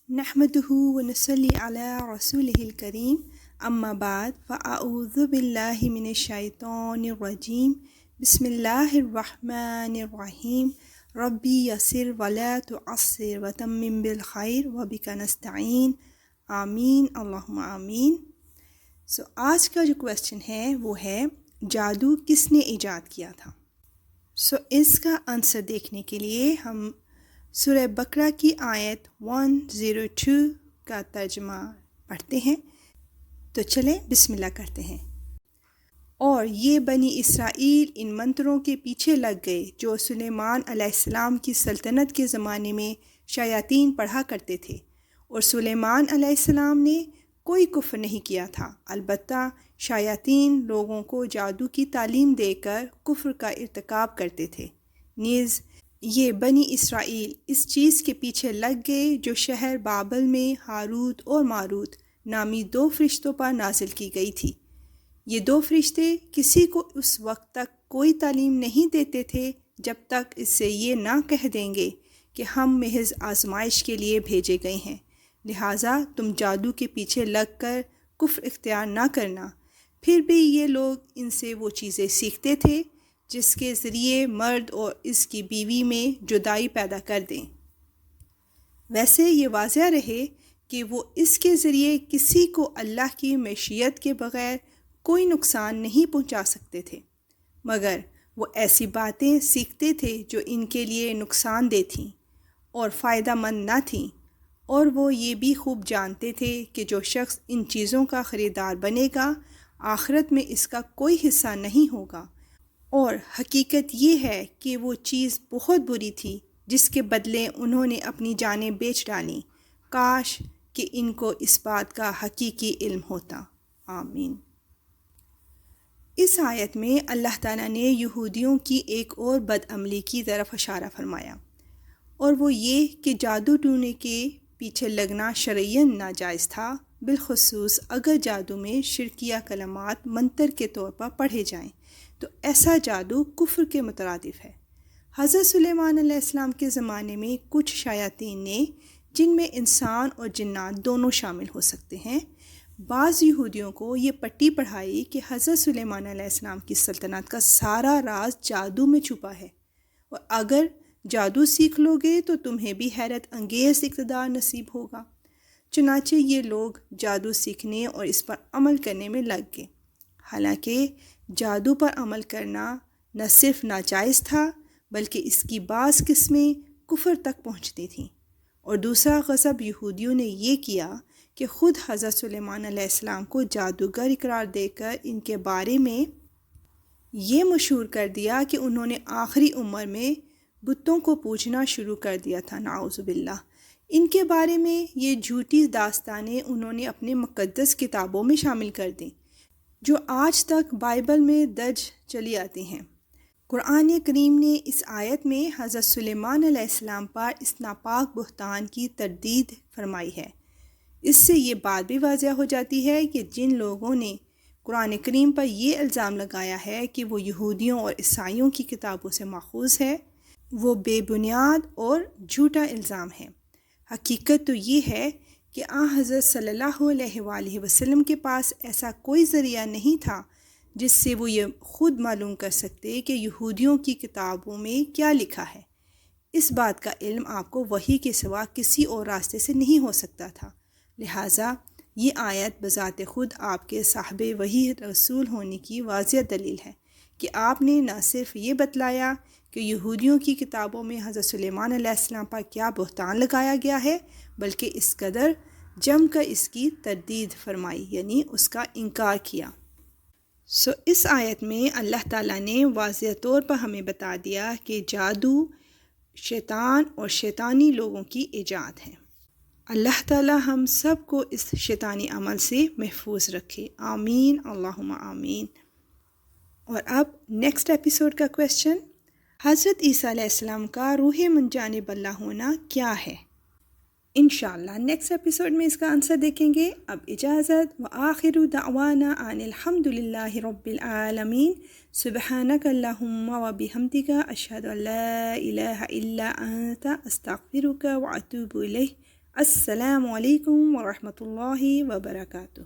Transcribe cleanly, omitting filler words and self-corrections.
نحمده ونصلي على رسوله الكريم اما بعد فاعوذ بالله من الشیطان الرجیم بسم اللہ الرحمن الرحیم ربی یسر ولا تعسر وتمم بالخیر وبک نستعین آمین اللہم آمین۔ آج کا جو کویسچن ہے وہ ہے جادو کس نے ایجاد کیا تھا؟ اس کا آنسر دیکھنے کے لیے ہم سورہ بقرہ کی آیت 102 کا ترجمہ پڑھتے ہیں۔ تو چلیں بسم اللہ کرتے ہیں۔ اور یہ بنی اسرائیل ان منتروں کے پیچھے لگ گئے جو سلیمان علیہ السلام کی سلطنت کے زمانے میں شیاطین پڑھا کرتے تھے، اور سلیمان علیہ السلام نے کوئی کفر نہیں کیا تھا، البتہ شیاطین لوگوں کو جادو کی تعلیم دے کر کفر کا ارتکاب کرتے تھے۔ نیز یہ بنی اسرائیل اس چیز کے پیچھے لگ گئے جو شہر بابل میں ہاروت اور ماروت نامی 2 فرشتوں پر نازل کی گئی تھی۔ یہ 2 فرشتے کسی کو اس وقت تک کوئی تعلیم نہیں دیتے تھے جب تک اس سے یہ نہ کہہ دیں گے کہ ہم محض آزمائش کے لیے بھیجے گئے ہیں، لہٰذا تم جادو کے پیچھے لگ کر کفر اختیار نہ کرنا۔ پھر بھی یہ لوگ ان سے وہ چیزیں سیکھتے تھے جس کے ذریعے مرد اور اس کی بیوی میں جدائی پیدا کر دیں۔ ویسے یہ واضح رہے کہ وہ اس کے ذریعے کسی کو اللہ کی مشیت کے بغیر کوئی نقصان نہیں پہنچا سکتے تھے، مگر وہ ایسی باتیں سیکھتے تھے جو ان کے لیے نقصان دہ تھیں اور فائدہ مند نہ تھیں، اور وہ یہ بھی خوب جانتے تھے کہ جو شخص ان چیزوں کا خریدار بنے گا آخرت میں اس کا کوئی حصہ نہیں ہوگا، اور حقیقت یہ ہے کہ وہ چیز بہت بری تھی جس کے بدلے انہوں نے اپنی جانیں بیچ ڈالیں۔ کاش کہ ان کو اس بات کا حقیقی علم ہوتا۔ آمین۔ اس آیت میں اللہ تعالیٰ نے یہودیوں کی ایک اور بدعملی کی طرف اشارہ فرمایا، اور وہ یہ کہ جادو ٹونے کے پیچھے لگنا شرعیاً ناجائز تھا، بالخصوص اگر جادو میں شرکیہ کلمات منتر کے طور پر پڑھے جائیں تو ایسا جادو کفر کے مترادف ہے۔ حضرت سلیمان علیہ السلام کے زمانے میں کچھ شیاطین نے، جن میں انسان اور جنات دونوں شامل ہو سکتے ہیں، بعض یہودیوں کو یہ پٹی پڑھائی کہ حضرت سلیمان علیہ السلام کی سلطنت کا سارا راز جادو میں چھپا ہے، اور اگر جادو سیکھ لو گے تو تمہیں بھی حیرت انگیز اقتدار نصیب ہوگا۔ چنانچہ یہ لوگ جادو سیکھنے اور اس پر عمل کرنے میں لگ گئے، حالانکہ جادو پر عمل کرنا نہ صرف ناجائز تھا بلکہ اس کی بعض قسمیں کفر تک پہنچتی تھیں۔ اور دوسرا غضب یہودیوں نے یہ کیا کہ خود حضرت سلیمان علیہ السلام کو جادوگر اقرار دے کر ان کے بارے میں یہ مشہور کر دیا کہ انہوں نے آخری عمر میں بتوں کو پوجنا شروع کر دیا تھا، نعوذ باللہ۔ ان کے بارے میں یہ جھوٹی داستانیں انہوں نے اپنے مقدس کتابوں میں شامل کر دیں جو آج تک بائبل میں درج چلی آتی ہیں۔ قرآن کریم نے اس آیت میں حضرت سلیمان علیہ السلام پر اس ناپاک بہتان کی تردید فرمائی ہے۔ اس سے یہ بات بھی واضح ہو جاتی ہے کہ جن لوگوں نے قرآن کریم پر یہ الزام لگایا ہے کہ وہ یہودیوں اور عیسائیوں کی کتابوں سے ماخوذ ہے، وہ بے بنیاد اور جھوٹا الزام ہے۔ حقیقت تو یہ ہے کہ حضرت صلی اللہ علیہ وآلہ وسلم کے پاس ایسا کوئی ذریعہ نہیں تھا جس سے وہ یہ خود معلوم کر سکتے کہ یہودیوں کی کتابوں میں کیا لکھا ہے۔ اس بات کا علم آپ کو وحی کے سوا کسی اور راستے سے نہیں ہو سکتا تھا، لہٰذا یہ آیت بذات خود آپ کے صاحب وحی رسول ہونے کی واضح دلیل ہے کہ آپ نے نہ صرف یہ بتلایا کہ یہودیوں کی کتابوں میں حضرت سلیمان علیہ السلام پر کیا بہتان لگایا گیا ہے، بلکہ اس قدر جم کر اس کی تردید فرمائی، یعنی اس کا انکار کیا۔ اس آیت میں اللہ تعالیٰ نے واضح طور پر ہمیں بتا دیا کہ جادو شیطان اور شیطانی لوگوں کی ایجاد ہے۔ اللہ تعالیٰ ہم سب کو اس شیطانی عمل سے محفوظ رکھے، آمین اللہم آمین۔ اور اب نیکسٹ ایپیسوڈ کا کویسچن، حضرت عیسیٰ علیہ السلام کا روح من جانب اللہ ہونا کیا ہے؟ انشاءاللہ نیکسٹ ایپیسوڈ میں اس کا آنسر دیکھیں گے۔ اب اجازت، وآخر دعوانا ان الحمد للہ رب العالمین، سبحانک اللہم وبحمدک، اشہد ان لا الہ الا انت، استغفرک واتوب الیک۔ السلام علیکم ورحمۃ اللہ وبرکاتہ.